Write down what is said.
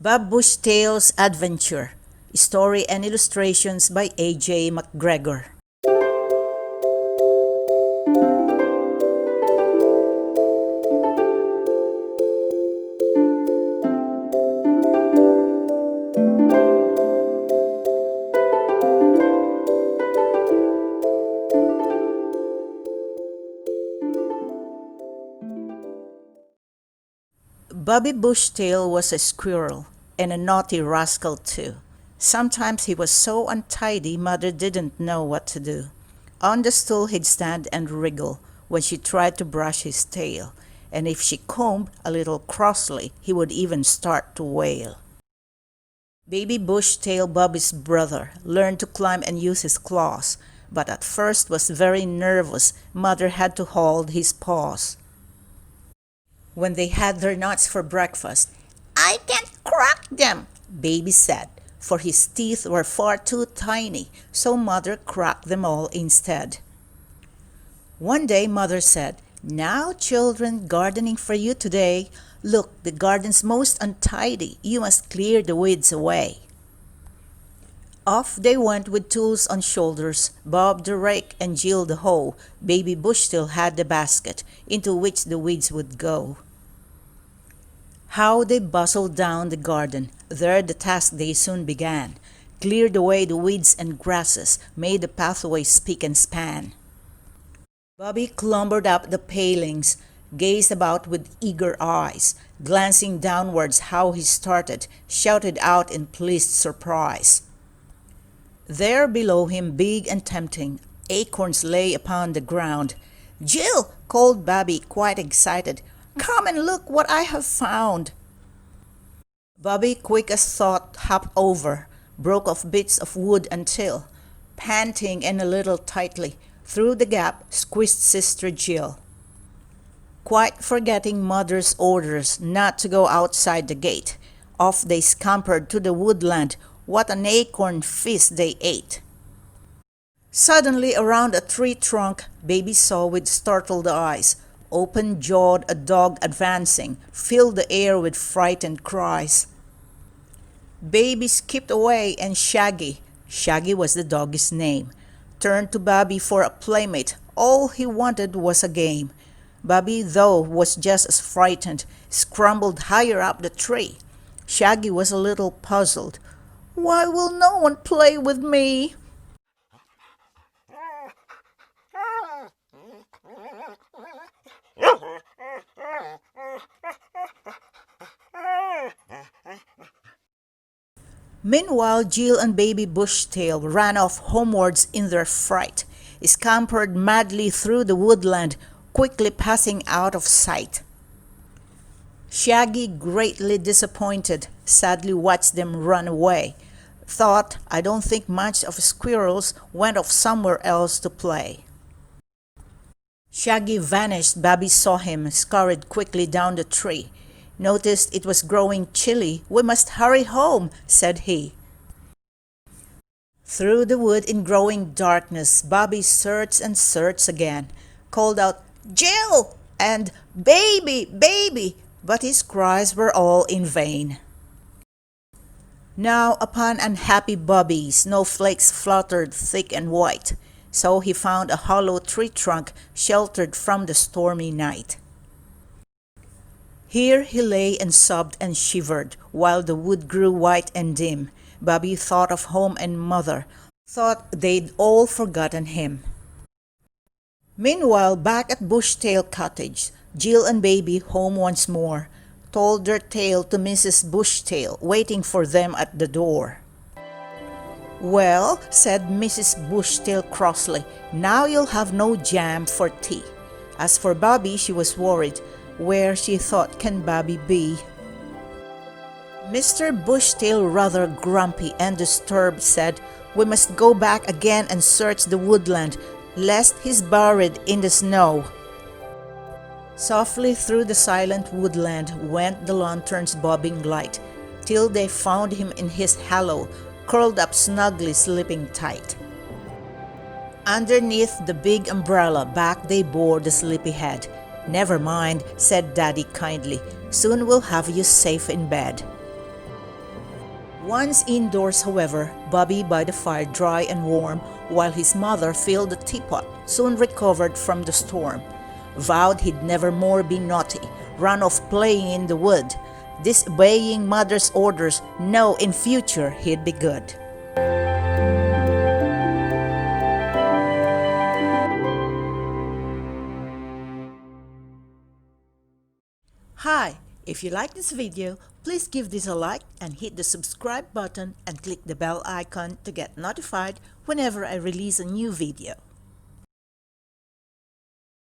Bushtail'S Adventure. Story and illustrations by A.J. MacGregor. Bobby Bushtail was a squirrel, and a naughty rascal too. Sometimes he was so untidy Mother didn't know what to do. On the stool he'd stand and wriggle when she tried to brush his tail, and if she combed a little crossly he would even start to wail. Baby Bushtail, Bobby's brother, learned to climb and use his claws, but at first was very nervous. Mother had to hold his paws. When they had their nuts for breakfast, "I can't crack them," Baby said, for his teeth were far too tiny, so Mother cracked them all instead. One day Mother said, "Now, children, gardening for you today. Look, the garden's most untidy. You must clear the weeds away." Off they went with tools on shoulders, Bob the rake and Jill the hoe. Baby Bushtail had the basket, into which the weeds would go. How they bustled down the garden! There the task they soon began. Cleared away the weeds and grasses, made the pathway spick and span. Bobby clambered up the palings, gazed about with eager eyes, glancing downwards how he started, shouted out in pleased surprise. There below him, big and tempting, acorns lay upon the ground. "Jill," called Bobby, quite excited, "come and look what I have found." Bobby, quick as thought, hopped over, broke off bits of wood until, panting and a little tightly, through the gap squeezed Sister Jill. Quite forgetting Mother's orders not to go outside the gate, off they scampered to the woodland. What an acorn feast they ate! Suddenly around a tree trunk Baby saw with startled eyes. Open-jawed a dog advancing, filled the air with frightened cries. Baby skipped away, and Shaggy was the dog's name, turned to Bobby for a playmate. All he wanted was a game. Bobby, though, was just as frightened, scrambled higher up the tree. Shaggy was a little puzzled. "Why will no one play with me?" Meanwhile, Jill and Baby Bushtail ran off homewards in their fright, scampered madly through the woodland, quickly passing out of sight. Shaggy, greatly disappointed, sadly watched them run away. Thought, "I don't think much of squirrels, went off somewhere else to play." Shaggy vanished. Bobby saw him, scurried quickly down the tree. Noticed it was growing chilly. "We must hurry home," said he. Through the wood in growing darkness, Bobby searched and searched again, called out, "Jill!" and "Baby, baby!" but his cries were all in vain. Now upon unhappy Bobby, snowflakes fluttered thick and white, so he found a hollow tree trunk sheltered from the stormy night. Here he lay and sobbed and shivered, while the wood grew white and dim. Bobby thought of home and Mother, thought they'd all forgotten him. Meanwhile, back at Bushtail Cottage, Jill and Baby, home once more, told their tale to Mrs. Bushtail, waiting for them at the door. "Well," said Mrs. Bushtail crossly, "now you'll have no jam for tea." As for Bobby, she was worried. Where, she thought, can Bobby be? Mr. Bushtail, rather grumpy and disturbed, said, "We must go back again and search the woodland, lest he's buried in the snow." Softly through the silent woodland went the lantern's bobbing light, till they found him in his hollow, curled up snugly, sleeping tight. Underneath the big umbrella back they bore the sleepyhead. "Never mind," said Daddy kindly, "soon we'll have you safe in bed." Once indoors, however, Bobby by the fire dry and warm, while his mother filled the teapot, soon recovered from the storm. Vowed he'd never more be naughty, run off playing in the wood, disobeying mother's orders, no, in future he'd be good. Hi! If you like this video, please give this a like and hit the subscribe button and click the bell icon to get notified whenever I release a new video.